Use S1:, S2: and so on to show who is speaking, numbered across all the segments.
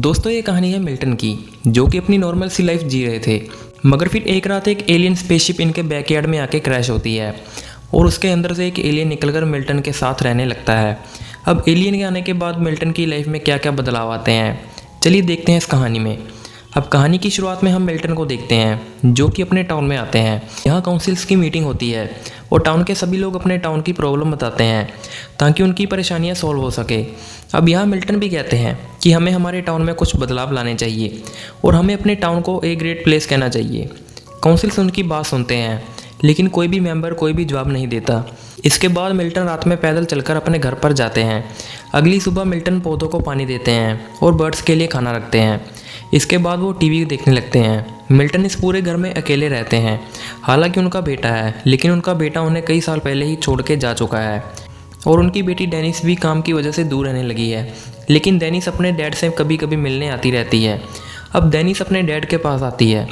S1: दोस्तों ये कहानी है मिल्टन की, जो कि अपनी नॉर्मल सी लाइफ जी रहे थे। मगर फिर एक रात एक एलियन स्पेसशिप इनके बैकयार्ड में आके क्रैश होती है और उसके अंदर से एक एलियन निकलकर मिल्टन के साथ रहने लगता है। अब एलियन के आने के बाद मिल्टन की लाइफ में क्या क्या बदलाव आते हैं, चलिए देखते हैं इस कहानी में। अब कहानी की शुरुआत में हम मिल्टन को देखते हैं, जो कि अपने टाउन में आते हैं। यहाँ काउंसिल्स की मीटिंग होती है और टाउन के सभी लोग अपने टाउन की प्रॉब्लम बताते हैं ताकि उनकी परेशानियाँ सॉल्व हो सके। अब यहाँ मिल्टन भी कहते हैं कि हमें हमारे टाउन में कुछ बदलाव लाने चाहिए और हमें अपने टाउन को ए ग्रेट प्लेस कहना चाहिए। काउंसिल्स उनकी बात सुनते हैं, लेकिन कोई भी मेंबर कोई भी जवाब नहीं देता। इसके बाद मिल्टन रात में पैदल चलकर अपने घर पर जाते हैं। अगली सुबह मिल्टन पौधों को पानी देते हैं और बर्ड्स के लिए खाना रखते हैं। इसके बाद वो टीवी देखने लगते हैं। मिल्टन इस पूरे घर में अकेले रहते हैं। हालांकि उनका बेटा है, लेकिन उनका बेटा उन्हें कई साल पहले ही छोड़ के जा चुका है और उनकी बेटी डेनिस भी काम की वजह से दूर रहने लगी है। लेकिन डेनिस अपने डैड से कभी कभी मिलने आती रहती है। अब डेनिस अपने डैड के पास आती है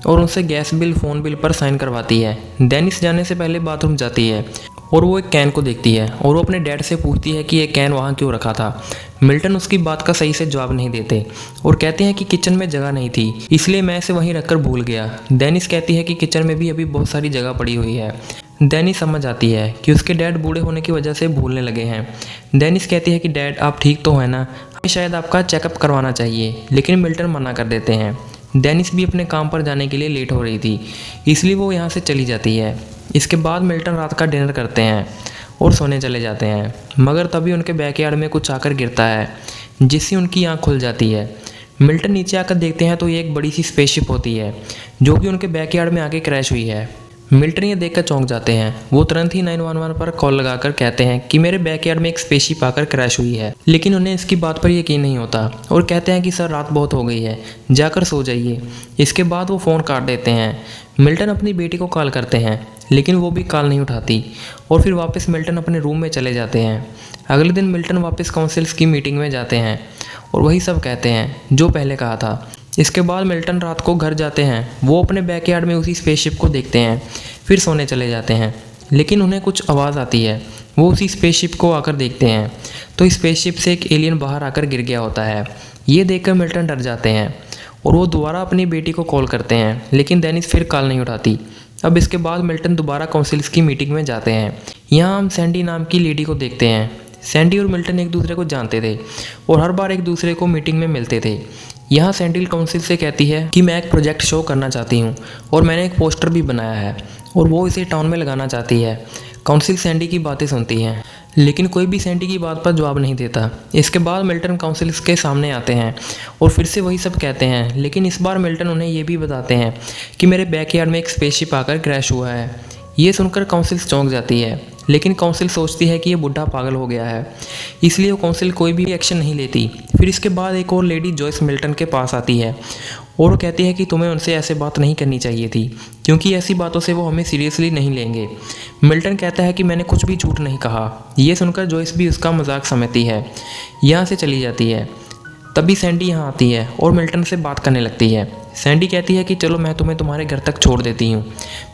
S1: और उनसे गैस बिल, फ़ोन बिल पर साइन करवाती है। डेनिस जाने से पहले बाथरूम जाती है और वो एक कैन को देखती है और वो अपने डैड से पूछती है कि ये कैन वहाँ क्यों रखा था। मिल्टन उसकी बात का सही से जवाब नहीं देते और कहते हैं कि किचन में जगह नहीं थी, इसलिए मैं इसे वहीं रखकर भूल गया। डेनिस कहती है कि किचन में भी अभी बहुत सारी जगह पड़ी हुई है। डेनिस समझ आती है कि उसके डैड बूढ़े होने की वजह से भूलने लगे हैं। डेनिस कहती है कि डैड आप ठीक तो है ना, हमें शायद आपका चेकअप करवाना चाहिए, लेकिन मिल्टन मना कर देते हैं। डेनिस भी अपने काम पर जाने के लिए लेट हो रही थी, इसलिए वो यहाँ से चली जाती है। इसके बाद मिल्टन रात का डिनर करते हैं और सोने चले जाते हैं। मगर तभी उनके बैकयार्ड में कुछ आकर गिरता है, जिससे उनकी आँख खुल जाती है। मिल्टन नीचे आकर देखते हैं तो ये एक बड़ी सी स्पेसशिप होती है, जो कि उनके बैकयार्ड में आके क्रैश हुई है। मिल्टन ये देखकर चौंक जाते हैं। वो तुरंत ही 911 पर कॉल लगाकर कहते हैं कि मेरे बैकयार्ड में एक स्पेसशिप आकर क्रैश हुई है। लेकिन उन्हें इसकी बात पर यकीन नहीं होता और कहते हैं कि सर रात बहुत हो गई है, जाकर सो जाइए। इसके बाद वो फ़ोन काट देते हैं। मिल्टन अपनी बेटी को कॉल करते हैं, लेकिन वो भी कॉल नहीं उठाती और फिर वापस मिल्टन अपने रूम में चले जाते हैं। अगले दिन मिल्टन वापस काउंसिल्स की मीटिंग में जाते हैं और वही सब कहते हैं जो पहले कहा था। इसके बाद मिल्टन रात को घर जाते हैं। वो अपने बैकयार्ड में उसी स्पेसशिप को देखते हैं, फिर सोने चले जाते हैं। लेकिन उन्हें कुछ आवाज़ आती है। वो उसी स्पेसशिप को आकर देखते हैं तो स्पेसशिप से एक एलियन बाहर आकर गिर गया होता है। ये देखकर मिल्टन डर जाते हैं और वो दोबारा अपनी बेटी को कॉल करते हैं, लेकिन डेनिस फिर कॉल नहीं उठाती। अब इसके बाद मिल्टन दोबारा काउंसिल्स की मीटिंग में जाते हैं। यहाँ हम सैंडी नाम की लेडी को देखते हैं। सैंडी और मिल्टन एक दूसरे को जानते थे और हर बार एक दूसरे को मीटिंग में मिलते थे। यहाँ सैंडी काउंसिल से कहती है कि मैं एक प्रोजेक्ट शो करना चाहती हूँ और मैंने एक पोस्टर भी बनाया है और वो इसे टाउन में लगाना चाहती है। काउंसिल सैंडी की बातें सुनती हैं, लेकिन कोई भी सैंडी की बात पर जवाब नहीं देता। इसके बाद मिल्टन काउंसिल्स के सामने आते हैं और फिर से वही सब कहते हैं, लेकिन इस बार मिल्टन उन्हें ये भी बताते हैं कि मेरे बैकयार्ड में एक स्पेसशिप आकर क्रैश हुआ है। ये सुनकर काउंसिल चौंक जाती है, लेकिन काउंसिल सोचती है कि ये बुढ़ा पागल हो गया है, इसलिए वो काउंसिल कोई भी एक्शन नहीं लेती। फिर इसके बाद एक और लेडी जॉयस मिल्टन के पास आती है और वो कहती है कि तुम्हें उनसे ऐसे बात नहीं करनी चाहिए थी, क्योंकि ऐसी बातों से वो हमें सीरियसली नहीं लेंगे। मिल्टन कहता है कि मैंने कुछ भी झूठ नहीं कहा। ये सुनकर जॉयस भी उसका मजाक समझती है, यहाँ से चली जाती है। तभी सैंडी यहाँ आती है और मिल्टन से बात करने लगती है। सैंडी कहती है कि चलो मैं तुम्हें तुम्हारे घर तक छोड़ देती हूँ।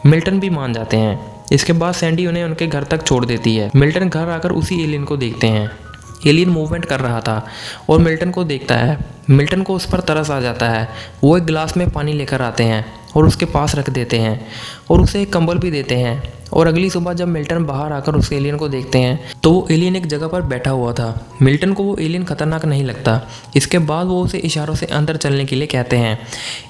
S1: मिल्टन भी मान जाते हैं। इसके बाद सैंडी उन्हें उनके घर तक छोड़ देती है। मिल्टन घर आकर उसी एलियन को देखते हैं। एलियन मूवमेंट कर रहा था और मिल्टन को देखता है। मिल्टन को उस पर तरस आ जाता है। वो एक गिलास में पानी लेकर आते हैं और उसके पास रख देते हैं और उसे एक कंबल भी देते हैं। और अगली सुबह जब मिल्टन बाहर आकर उस एलियन को देखते हैं तो वो एलियन एक जगह पर बैठा हुआ था। मिल्टन को वो एलियन खतरनाक नहीं लगता। इसके बाद वो उसे इशारों से अंदर चलने के लिए कहते हैं।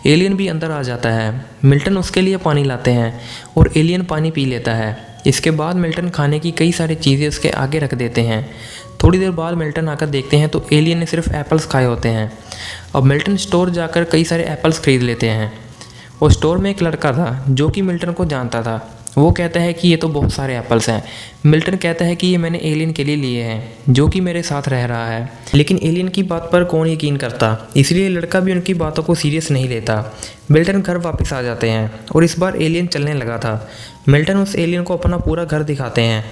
S1: एलियन भी अंदर आ जाता है। मिल्टन उसके लिए पानी लाते हैं और एलियन पानी पी लेता है। इसके बाद मिल्टन खाने की कई सारी चीज़ें उसके आगे रख देते हैं। थोड़ी देर बाद मिल्टन आकर देखते हैं तो एलियन ने सिर्फ एप्पल्स खाए होते हैं। अब मिल्टन स्टोर जाकर कई सारे एप्पल्स खरीद लेते हैं और स्टोर में एक लड़का था जो कि मिल्टन को जानता था। वो कहता है कि ये तो बहुत सारे एप्पल्स हैं। मिल्टन कहता है कि ये मैंने एलियन के लिए लिए हैं, जो कि मेरे साथ रह रहा है। लेकिन एलियन की बात पर कौन यकीन करता, इसलिए लड़का भी उनकी बातों को सीरियस नहीं लेता। मिल्टन घर वापस आ जाते हैं और इस बार एलियन चलने लगा था। मिल्टन उस एलियन को अपना पूरा घर दिखाते हैं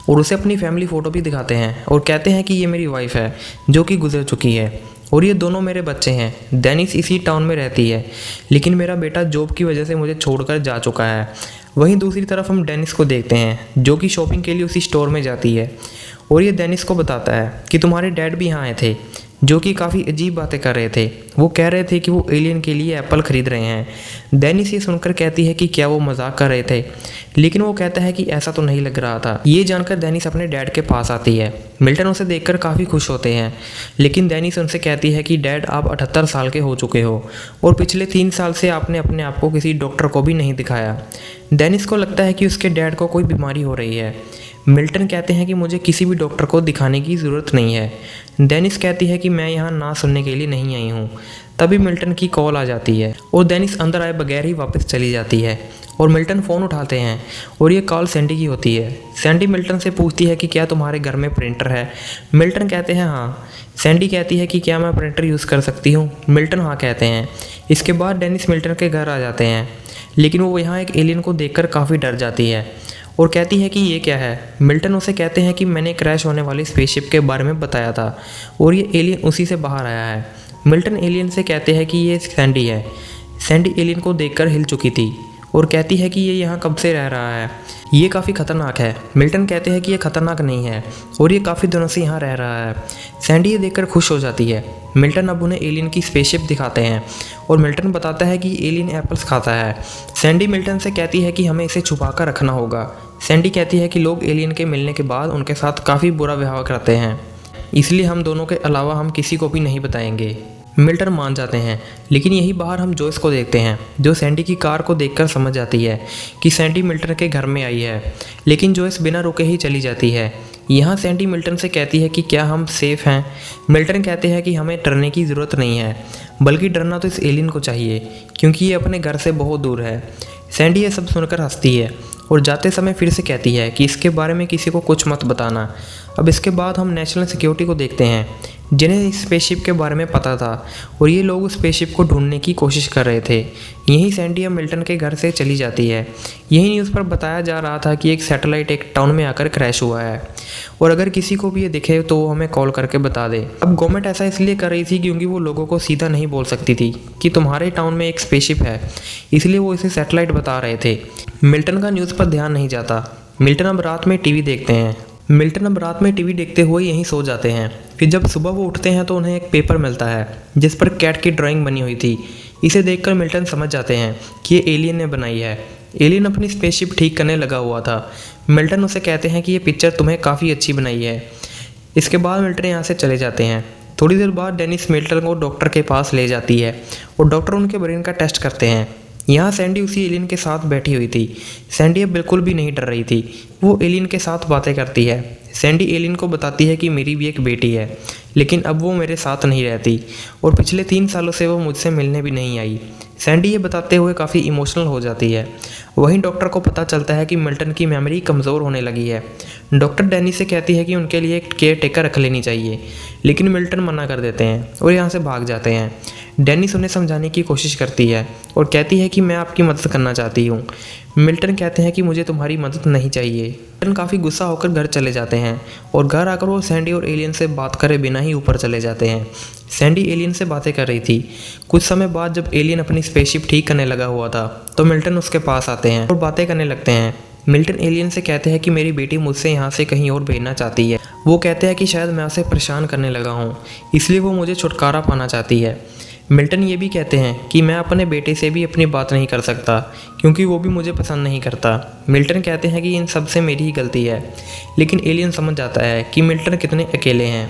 S1: और उसे अपनी फैमिली फ़ोटो भी दिखाते हैं और कहते हैं कि ये मेरी वाइफ है जो कि गुजर चुकी है और ये दोनों मेरे बच्चे हैं। डेनिस इसी टाउन में रहती है, लेकिन मेरा बेटा जॉब की वजह से मुझे छोड़कर जा चुका है। वहीं दूसरी तरफ हम डेनिस को देखते हैं, जो कि शॉपिंग के लिए उसी स्टोर में जाती है और ये डेनिस को बताता है कि तुम्हारे डैड भी यहाँ आए थे। जो कि काफ़ी अजीब बातें कर रहे थे। वो कह रहे थे कि वो एलियन के लिए एप्पल ख़रीद रहे हैं। डेनिस ये सुनकर कहती है कि क्या वो मजाक कर रहे थे, लेकिन वो कहता है कि ऐसा तो नहीं लग रहा था। ये जानकर डेनिस अपने डैड के पास आती है। मिल्टन उसे देखकर काफ़ी खुश होते हैं, लेकिन डेनिस उनसे कहती है कि डैड, आप 78 साल के हो चुके हो और पिछले 3 साल से आपने अपने आप को किसी डॉक्टर को भी नहीं दिखाया। डेनिस को लगता है कि उसके डैड को कोई बीमारी हो रही है। मिल्टन कहते हैं कि मुझे किसी भी डॉक्टर को दिखाने की ज़रूरत नहीं है। डेनिस कहती है कि मैं यहाँ ना सुनने के लिए नहीं आई हूँ। तभी मिल्टन की कॉल आ जाती है और डेनिस अंदर आए बगैर ही वापस चली जाती है और मिल्टन फ़ोन उठाते हैं और ये कॉल सैंडी की होती है। सैंडी मिल्टन से पूछती है कि क्या तुम्हारे घर में प्रिंटर है। मिल्टन कहते हैं हाँ। सैंडी कहती है कि क्या मैं प्रिंटर यूज़ कर सकती हूँ। मिल्टन हाँ कहते हैं। इसके बाद डेनिस मिल्टन के घर आ जाते हैं, लेकिन वो यहाँ एक एलियन को देखकर काफ़ी डर जाती है और कहती है कि ये क्या है। मिल्टन उसे कहते हैं कि मैंने क्रैश होने वाली स्पेसशिप के बारे में बताया था और ये एलियन उसी से बाहर आया है। मिल्टन एलियन से कहते हैं कि ये सैंडी है। सैंडी एलियन को देखकर हिल चुकी थी और कहती है कि ये यहाँ कब से रह रहा है, ये काफ़ी ख़तरनाक है। मिल्टन कहते हैं कि ये ख़तरनाक नहीं है और ये काफ़ी दिनों से यहाँ रह रहा है। सैंडी ये देखकर खुश हो जाती है। मिल्टन अब उन्हें एलियन की स्पेसशिप दिखाते हैं और मिल्टन बताता है कि एलियन एप्पल्स खाता है। सैंडी मिल्टन से कहती है कि हमें इसे छुपा कर रखना होगा। सैंडी कहती है कि लोग एलियन के मिलने के बाद उनके साथ काफ़ी बुरा व्यवहार करते हैं, इसलिए हम दोनों के अलावा हम किसी को भी नहीं बताएंगे। मिल्टन मान जाते हैं, लेकिन यही बाहर हम जोइस को देखते हैं, जो सैंडी की कार को देखकर समझ जाती है कि सैंडी मिल्टन के घर में आई है, लेकिन जोइस बिना रुके ही चली जाती है। यहाँ सैंडी मिल्टन से कहती है कि क्या हम सेफ़ हैं। मिल्टन कहते हैं कि हमें डरने की ज़रूरत नहीं है, बल्कि डरना तो इस एलियन को चाहिए, क्योंकि ये अपने घर से बहुत दूर है। सैंडी ये सब सुनकर हंसती है और जाते समय फिर से कहती है कि इसके बारे में किसी को कुछ मत बताना। अब इसके बाद हम नेशनल सिक्योरिटी को देखते हैं, जिन्हें इस स्पेसशिप के बारे में पता था और ये लोग उस स्पेसशिप को ढूंढने की कोशिश कर रहे थे। यहीं सैंडी अब मिल्टन के घर से चली जाती है। यही न्यूज़ पर बताया जा रहा था कि एक सैटेलाइट एक टाउन में आकर क्रैश हुआ है और अगर किसी को भी ये दिखे तो वो हमें कॉल करके बता दे। अब गवर्नमेंट ऐसा इसलिए कर रही थी क्योंकि वो लोगों को सीधा नहीं बोल सकती थी कि तुम्हारे टाउन में एक स्पेसशिप है, इसलिए वो इसे सैटेलाइट बता रहे थे। मिल्टन का न्यूज़ पर ध्यान नहीं जाता। मिल्टन अब रात में टीवी देखते हुए यहीं सो जाते हैं। फिर जब सुबह वो उठते हैं तो उन्हें एक पेपर मिलता है जिस पर कैट की ड्राइंग बनी हुई थी। इसे देखकर मिल्टन समझ जाते हैं कि ये एलियन ने बनाई है। एलियन अपनी स्पेसशिप ठीक करने लगा हुआ था। मिल्टन उसे कहते हैं कि ये पिक्चर तुम्हें काफ़ी अच्छी बनाई है। इसके बाद मिल्टन यहाँ से चले जाते हैं। थोड़ी देर बाद डेनिस मिल्टन को डॉक्टर के पास ले जाती है और डॉक्टर उनके ब्रेन का टेस्ट करते हैं। यहाँ सैंडी उसी एलियन के साथ बैठी हुई थी। सैंडी अब बिल्कुल भी नहीं डर रही थी। वो एलियन के साथ बातें करती है। सैंडी एलियन को बताती है कि मेरी भी एक बेटी है, लेकिन अब वो मेरे साथ नहीं रहती और पिछले 3 सालों से वो मुझसे मिलने भी नहीं आई। सैंडी ये बताते हुए काफ़ी इमोशनल हो जाती है। वहीं डॉक्टर को पता चलता है कि मिल्टन की मेमोरी कमज़ोर होने लगी है। डॉक्टर डैनी से कहती है कि उनके लिए एक केयर टेकर रख लेनी चाहिए, लेकिन मिल्टन मना कर देते हैं और यहाँ से भाग जाते हैं। डेनिस उन्हें समझाने की कोशिश करती है और कहती है कि मैं आपकी मदद करना चाहती हूँ। मिल्टन कहते हैं कि मुझे तुम्हारी मदद नहीं चाहिए। मिल्टन काफ़ी गुस्सा होकर घर चले जाते हैं और घर आकर वो सैंडी और एलियन से बात करे बिना ही ऊपर चले जाते हैं। सैंडी एलियन से बातें कर रही थी। कुछ समय बाद जब एलियन अपनी स्पेसशिप ठीक करने लगा हुआ था तो मिल्टन उसके पास आते हैं और बातें करने लगते हैं। मिल्टन एलियन से कहते हैं कि मेरी बेटी मुझसे यहाँ से कहीं और भेजना चाहती है। वो कहते हैं कि शायद मैं उसे परेशान करने लगा हूँ, इसलिए वो मुझे छुटकारा पाना चाहती है। मिल्टन ये भी कहते हैं कि मैं अपने बेटे से भी अपनी बात नहीं कर सकता क्योंकि वो भी मुझे पसंद नहीं करता। मिल्टन कहते हैं कि इन सब से मेरी ही गलती है, लेकिन एलियन समझ जाता है कि मिल्टन कितने अकेले हैं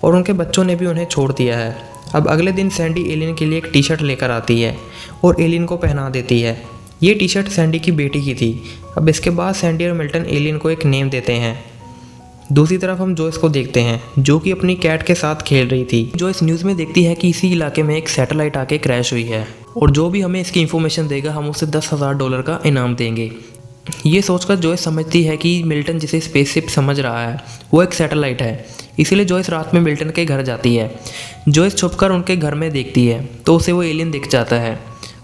S1: और उनके बच्चों ने भी उन्हें छोड़ दिया है। अब अगले दिन सैंडी एलियन के लिए एक टी शर्ट लेकर आती है और एलियन को पहना देती है। ये टी शर्ट सैंडी की बेटी की थी। अब इसके बाद सैंडी और मिल्टन एलियन को एक नेम देते हैं। दूसरी तरफ हम जोइस को देखते हैं जो कि अपनी कैट के साथ खेल रही थी। जोइस न्यूज़ में देखती है कि इसी इलाके में एक सैटेलाइट आके क्रैश हुई है और जो भी हमें इसकी इन्फॉर्मेशन देगा हम उसे $10,000 का इनाम देंगे। ये सोचकर जोइस समझती है कि मिल्टन जिसे स्पेसशिप समझ रहा है वो एक सैटेलाइट है, इसीलिए जोइस रात में मिल्टन के घर जाती है। जोइस छुपकर उनके घर में देखती है तो उसे वो एलियन दिख जाता है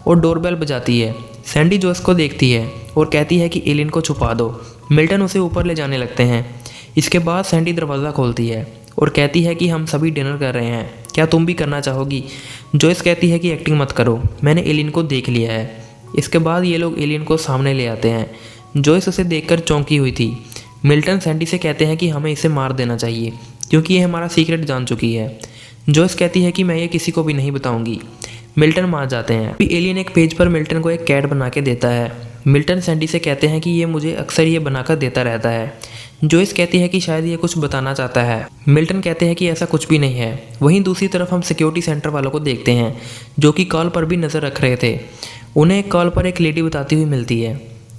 S1: और डोरबेल बजाती है। सैंडी जोइस को देखती है और कहती है कि एलियन को छुपा दो। मिल्टन उसे ऊपर ले जाने लगते हैं। इसके बाद सैंडी दरवाज़ा खोलती है और कहती है कि हम सभी डिनर कर रहे हैं, क्या तुम भी करना चाहोगी। जोइस कहती है कि एक्टिंग मत करो, मैंने एलियन को देख लिया है। इसके बाद ये लोग एलियन को सामने ले आते हैं। जोइस उसे देखकर चौंकी हुई थी। मिल्टन सैंडी से कहते हैं कि हमें इसे मार देना चाहिए क्योंकि ये हमारा सीक्रेट जान चुकी है। जॉयस कहती है कि मैं ये किसी को भी नहीं बताऊंगी। मिल्टन मान जाते हैं। अभी एलियन एक पेज पर मिल्टन को एक कैट बना के देता है। मिल्टन सैंडी से कहते हैं कि ये मुझे अक्सर ये बनाकर देता रहता है। जॉयस कहती है कि शायद ये कुछ बताना चाहता है। मिल्टन कहते हैं कि ऐसा कुछ भी नहीं है। वहीं दूसरी तरफ हम सिक्योरिटी सेंटर वालों को देखते हैं जो कि कॉल पर भी नज़र रख रहे थे। उन्हें एक कॉल पर एक लेडी बताती हुई मिलती है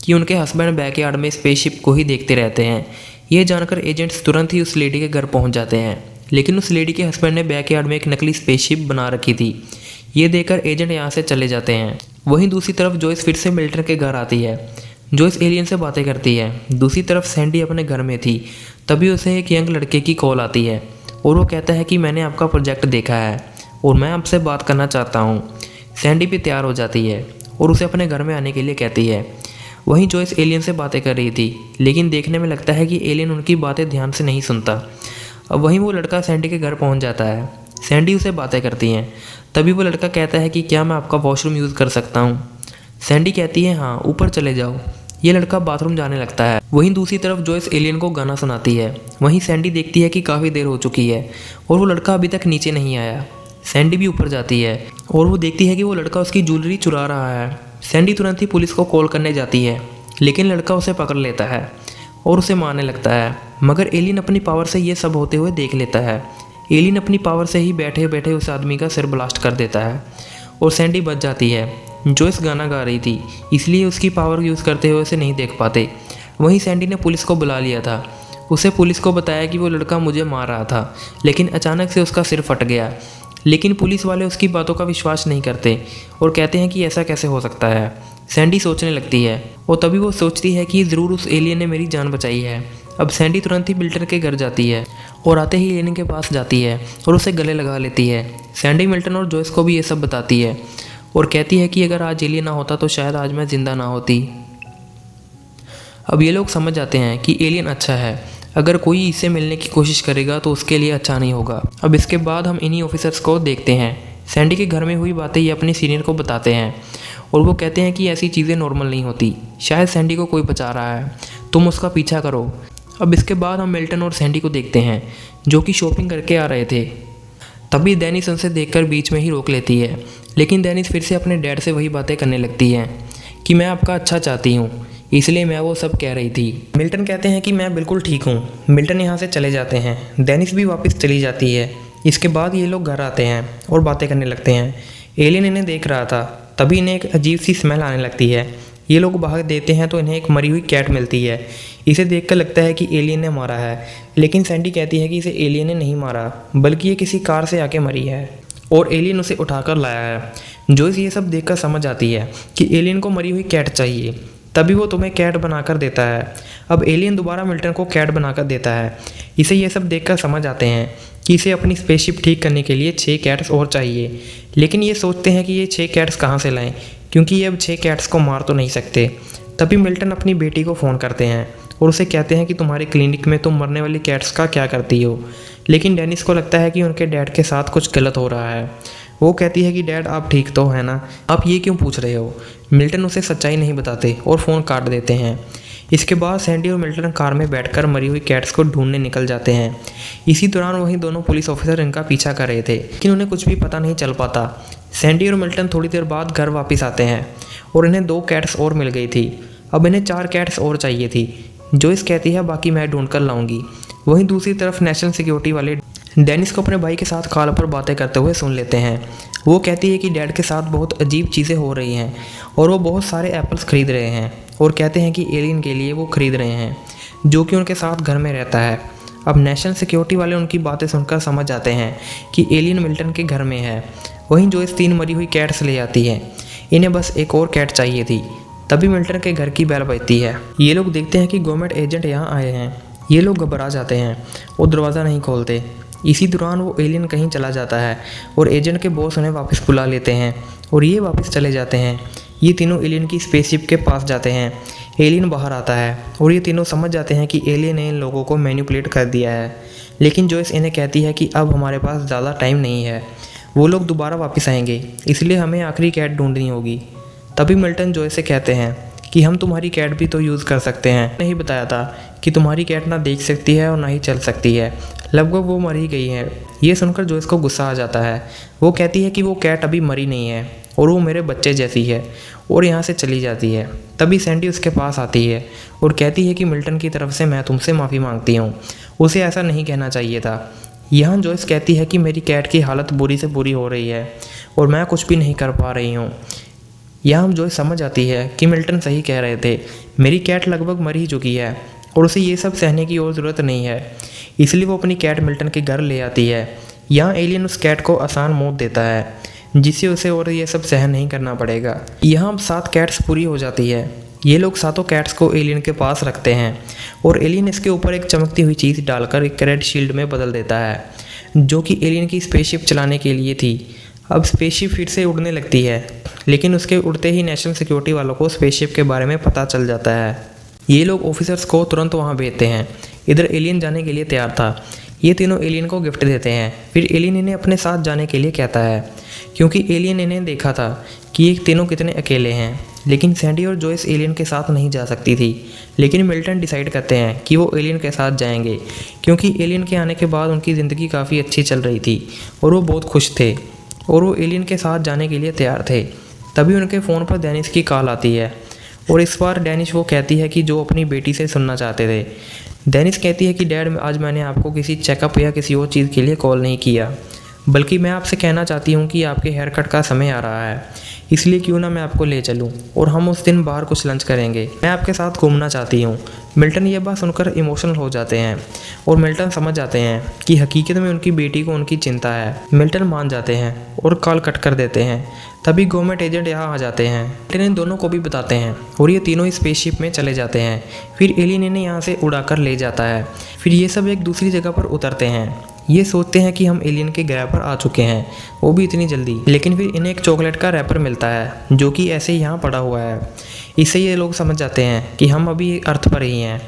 S1: कि उनके हस्बैंड बैकयार्ड में स्पेसशिप को ही देखते रहते हैं। ये जानकर एजेंट्स तुरंत ही उस लेडी के घर पहुंच जाते हैं, लेकिन उस लेडी के हस्बैंड ने बैकयार्ड में एक नकली स्पेसशिप बना रखी थी। ये देखकर एजेंट यहाँ से चले जाते हैं। वहीं दूसरी तरफ जॉयस फिर से मिल्टन के घर आती है। जॉयस एलियन से बातें करती है। दूसरी तरफ सैंडी अपने घर में थी, तभी उसे एक यंग लड़के की कॉल आती है और वो कहता है कि मैंने आपका प्रोजेक्ट देखा है और मैं आपसे बात करना चाहता हूँ। सैंडी भी तैयार हो जाती है और उसे अपने घर में आने के लिए कहती है। वहीं जॉयस एलियन से बातें कर रही थी, लेकिन देखने में लगता है कि एलियन उनकी बातें ध्यान से नहीं सुनता। अब वहीं वो लड़का सैंडी के घर पहुंच जाता है। सैंडी उसे बातें करती हैं। तभी वो लड़का कहता है कि क्या मैं आपका वॉशरूम यूज़ कर सकता हूँ। सैंडी कहती है हाँ, ऊपर चले जाओ। ये लड़का बाथरूम जाने लगता है। वहीं दूसरी तरफ जॉयस एलियन को गाना सुनाती है। वहीं सैंडी देखती है कि काफ़ी देर हो चुकी है और वो लड़का अभी तक नीचे नहीं आया। सैंडी भी ऊपर जाती है और वो देखती है कि वो लड़का उसकी ज्वेलरी चुरा रहा है। सैंडी तुरंत ही पुलिस को कॉल करने जाती है, लेकिन लड़का उसे पकड़ लेता है और उसे मारने लगता है। मगर एलियन अपनी पावर से ये सब होते हुए देख लेता है। एलियन अपनी पावर से ही बैठे बैठे उस आदमी का सिर ब्लास्ट कर देता है और सैंडी बच जाती है। जॉयस गाना गा रही थी, इसलिए उसकी पावर यूज़ करते हुए उसे नहीं देख पाते। वहीं सैंडी ने पुलिस को बुला लिया था। उसे पुलिस को बताया कि वो लड़का मुझे मार रहा था, लेकिन अचानक से उसका सिर फट गया। लेकिन पुलिस वाले उसकी बातों का विश्वास नहीं करते और कहते हैं कि ऐसा कैसे हो सकता है। सैंडी सोचने लगती है और तभी वो सोचती है कि ज़रूर उस एलियन ने मेरी जान बचाई है। अब सैंडी तुरंत ही मिल्टन के घर जाती है और आते ही एलियन के पास जाती है और उसे गले लगा लेती है। सैंडी मिल्टन और जॉयस को भी ये सब बताती है और कहती है कि अगर आज एलियन ना होता तो शायद आज मैं ज़िंदा ना होती। अब ये लोग समझ जाते हैं कि एलियन अच्छा है। अगर कोई इससे मिलने की कोशिश करेगा तो उसके लिए अच्छा नहीं होगा। अब इसके बाद हम इन्हीं ऑफिसर्स को देखते हैं। सैंडी के घर में हुई बातें ये अपने सीनियर को बताते हैं और वो कहते हैं कि ऐसी चीज़ें नॉर्मल नहीं होती। शायद सैंडी को कोई बचा रहा है, तुम उसका पीछा करो। अब इसके बाद हम मिल्टन और सैंडी को देखते हैं जो कि शॉपिंग करके आ रहे थे। तभी डेनिस उनसे देखकर बीच में ही रोक लेती है, लेकिन डेनिस फिर से अपने डैड से वही बातें करने लगती है कि मैं आपका अच्छा चाहती हूँ, इसलिए मैं वो सब कह रही थी। मिल्टन कहते हैं कि मैं बिल्कुल ठीक हूँ। मिल्टन यहाँ से चले जाते हैं। डेनिस भी वापस चली जाती है। इसके बाद ये लोग घर आते हैं और बातें करने लगते हैं। एलियन इन्हें देख रहा था, तभी इन्हें एक अजीब सी स्मेल आने लगती है। ये लोग भाग देते हैं तो इन्हें एक मरी हुई कैट मिलती है। इसे देखकर लगता है कि एलियन ने मारा है, लेकिन सैंडी कहती है कि इसे एलियन ने नहीं मारा, बल्कि ये किसी कार से आके मरी है और एलियन उसे उठाकर लाया है। जॉयस ये सब देखकर समझ आती है कि एलियन को मरी हुई कैट चाहिए, तभी वो तुम्हें कैट बनाकर देता है। अब एलियन दोबारा मिल्टन को कैट बनाकर देता है। इसे ये सब देखकर समझ आते हैं कि इसे अपनी स्पेसशिप ठीक करने के लिए 6 कैट्स और चाहिए, लेकिन ये सोचते हैं कि ये 6 कैट्स कहाँ से लाएं, क्योंकि ये अब 6 कैट्स को मार तो नहीं सकते। तभी मिल्टन अपनी बेटी को फ़ोन करते हैं और उसे कहते हैं कि तुम्हारे क्लिनिक में तुम मरने वाली कैट्स का क्या करती हो। लेकिन डेनिस को लगता है कि उनके डैड के साथ कुछ गलत हो रहा है। वो कहती है कि डैड आप ठीक तो है ना, आप ये क्यों पूछ रहे हो। मिल्टन उसे सच्चाई नहीं बताते और फ़ोन काट देते हैं। इसके बाद सैंडी और मिल्टन कार में बैठकर मरी हुई कैट्स को ढूंढने निकल जाते हैं। इसी दौरान वहीं दोनों पुलिस ऑफिसर इनका पीछा कर रहे थे, लेकिन उन्हें कुछ भी पता नहीं चल पाता। सैंडी और मिल्टन थोड़ी देर बाद घर वापस आते हैं और इन्हें 2 कैट्स और मिल गई थी। अब इन्हें 4 कैट्स और चाहिए थी। जॉयस कहती है बाकी मैं ढूंढ कर लाऊंगी। वहीं दूसरी तरफ नेशनल सिक्योरिटी वाले डेनिस को अपने भाई के साथ कॉल पर बातें करते हुए सुन लेते हैं। वो कहती है कि डैड के साथ बहुत अजीब चीज़ें हो रही हैं और वो बहुत सारे एप्पल्स खरीद रहे हैं और कहते हैं कि एलियन के लिए वो खरीद रहे हैं जो कि उनके साथ घर में रहता है। अब नेशनल सिक्योरिटी वाले उनकी बातें सुनकर समझ जाते हैं कि एलियन मिल्टन के घर में है। वहीं जॉयस 3 मरी हुई कैट्स ले आती है। इन्हें बस एक और कैट चाहिए थी। तभी मिल्टन के घर की बेल बजती है। ये लोग देखते हैं कि गवर्नमेंट एजेंट यहाँ आए हैं। ये लोग घबरा जाते हैं और दरवाज़ा नहीं खोलते। इसी दौरान वो एलियन कहीं चला जाता है और एजेंट के बॉस उन्हें वापस बुला लेते हैं और ये वापस चले जाते हैं। ये तीनों एलियन की स्पेसशिप के पास जाते हैं। एलियन बाहर आता है और ये तीनों समझ जाते हैं कि एलियन ने इन लोगों को मैनिपुलेट कर दिया है। लेकिन जॉयस इन्हें कहती है कि अब हमारे पास ज़्यादा टाइम नहीं है, वो लोग दोबारा वापस आएंगे, इसलिए हमें आखिरी कैट ढूंढनी होगी। तभी मिल्टन जॉयस से कहते हैं कि हम तुम्हारी कैट भी तो यूज़ कर सकते हैं। नहीं बताया था कि तुम्हारी कैट ना देख सकती है और ना ही चल सकती है, लगभग वो मर ही गई है। ये सुनकर जोइस को गुस्सा आ जाता है। वो कहती है कि वो कैट अभी मरी नहीं है और वो मेरे बच्चे जैसी है, और यहाँ से चली जाती है। तभी सैंडी उसके पास आती है और कहती है कि मिल्टन की तरफ से मैं तुमसे माफ़ी मांगती हूँ, उसे ऐसा नहीं कहना चाहिए था। यहाँ जोइस कहती है कि मेरी कैट की हालत बुरी से बुरी हो रही है और मैं कुछ भी नहीं कर पा रही हूँ। यहाँ जोइस समझ आती है कि मिल्टन सही कह रहे थे, मेरी कैट लगभग मर ही चुकी है और उसे ये सब सहने की और ज़रूरत नहीं है। इसलिए वो अपनी कैट मिल्टन के घर ले आती है। यहाँ एलियन उस कैट को आसान मौत देता है, जिससे उसे और ये सब सहन नहीं करना पड़ेगा। यहाँ अब 7 कैट्स पूरी हो जाती है। ये लोग 7 कैट्स को एलियन के पास रखते हैं और एलियन इसके ऊपर एक चमकती हुई चीज़ डालकर एक रेड शील्ड में बदल देता है, जो कि एलियन की स्पेसशिप चलाने के लिए थी। अब स्पेसशिप फिर से उड़ने लगती है, लेकिन उसके उड़ते ही नेशनल सिक्योरिटी वालों को स्पेसशिप के बारे में पता चल जाता है। ये लोग ऑफिसर्स को तुरंत वहाँ भेजते हैं। इधर एलियन जाने के लिए तैयार था। ये तीनों एलियन को गिफ्ट देते हैं। फिर एलियन इन्हें अपने साथ जाने के लिए कहता है, क्योंकि एलियन इन्हें देखा था कि ये तीनों कितने अकेले हैं। लेकिन सैंडी और जोइस एलियन के साथ नहीं जा सकती थी, लेकिन मिल्टन डिसाइड करते हैं कि वो एलियन के साथ जाएंगे, क्योंकि एलियन के आने के बाद उनकी ज़िंदगी काफ़ी अच्छी चल रही थी और वो बहुत खुश थे और वो एलियन के साथ जाने के लिए तैयार थे। तभी उनके फ़ोन पर डेनिस की कॉल आती है और इस बार डेनिस वो कहती है कि जो अपनी बेटी से सुनना चाहते थे। डेनिस कहती है कि डैड, आज मैंने आपको किसी चेकअप या किसी और चीज़ के लिए कॉल नहीं किया, बल्कि मैं आपसे कहना चाहती हूँ कि आपके हेयर कट का समय आ रहा है, इसलिए क्यों ना मैं आपको ले चलूँ और हम उस दिन बाहर कुछ लंच करेंगे। मैं आपके साथ घूमना चाहती हूँ। मिल्टन ये बात सुनकर इमोशनल हो जाते हैं और मिल्टन समझ जाते हैं कि हकीकत में उनकी बेटी को उनकी चिंता है। मिल्टन मान जाते हैं और कॉल कट कर देते हैं। तभी गवर्नमेंट एजेंट यहाँ आ जाते हैं। मिल्टन इन दोनों को भी बताते हैं और ये तीनों स्पेसशिप में चले जाते हैं। फिर एलियन इन्हें यहाँ से उड़ाकर ले जाता है। फिर ये सब एक दूसरी जगह पर उतरते हैं। ये सोचते हैं कि हम एलियन के ग्रह पर आ चुके हैं, वो भी इतनी जल्दी। लेकिन फिर इन्हें एक चॉकलेट का रैपर मिलता है, जो कि ऐसे ही यहाँ पड़ा हुआ है। इससे ये लोग समझ जाते हैं कि हम अभी अर्थ पर ही हैं।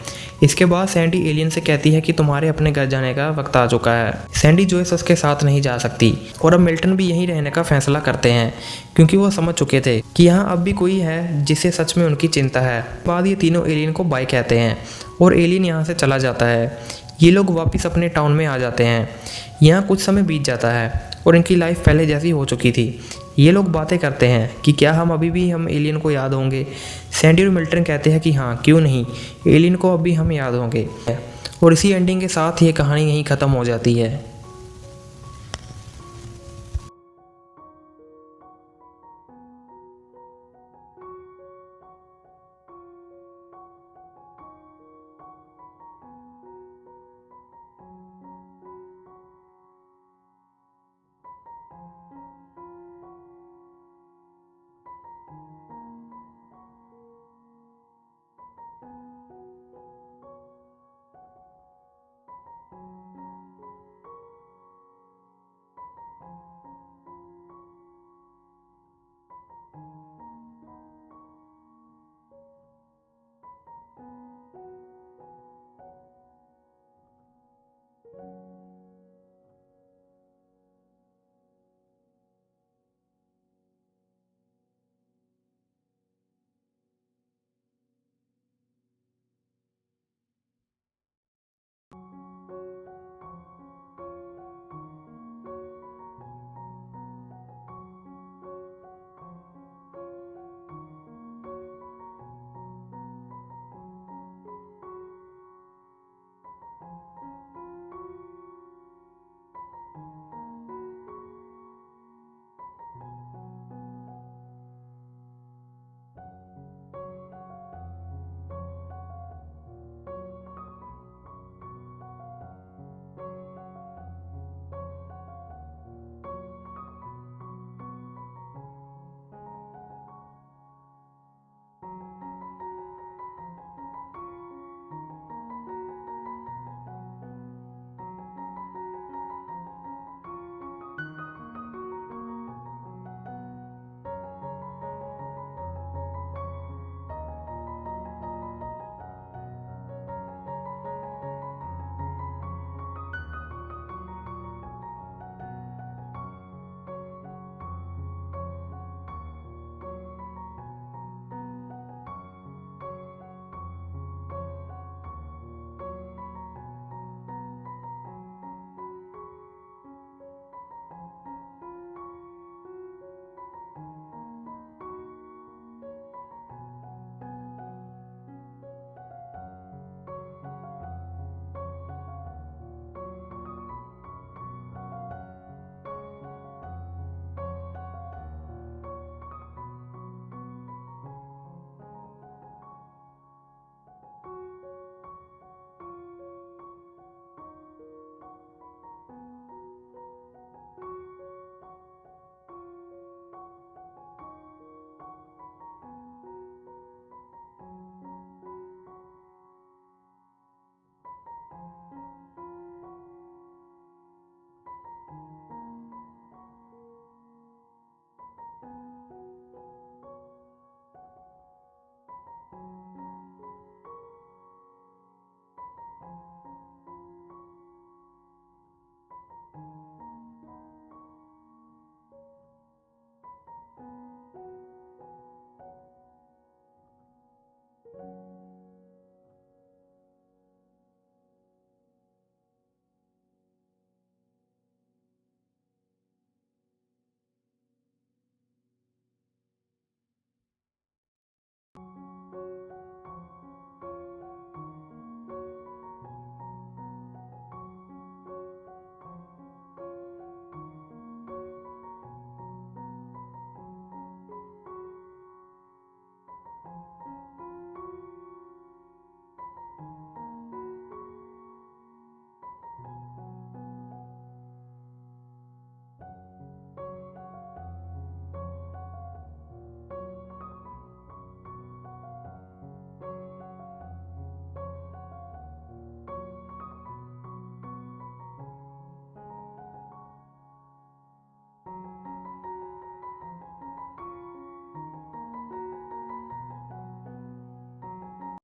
S1: इसके बाद सैंडी एलियन से कहती है कि तुम्हारे अपने घर जाने का वक्त आ चुका है। सैंडी जोइस उसके साथ नहीं जा सकती और अब मिल्टन भी यहीं रहने का फैसला करते हैं, क्योंकि वो समझ चुके थे कि यहाँ अब भी कोई है जिसे सच में उनकी चिंता है। बाद ये तीनों एलियन को बाय कहते हैं और एलियन यहाँ से चला जाता है। ये लोग वापस अपने टाउन में आ जाते हैं। यहाँ कुछ समय बीत जाता है और इनकी लाइफ पहले जैसी हो चुकी थी। ये लोग बातें करते हैं कि क्या हम अभी भी हम एलियन को याद होंगे। सैंडी और मिल्टन कहते हैं कि हाँ, क्यों नहीं, एलियन को अभी हम याद होंगे। और इसी एंडिंग के साथ ये कहानी यहीं ख़त्म हो जाती है।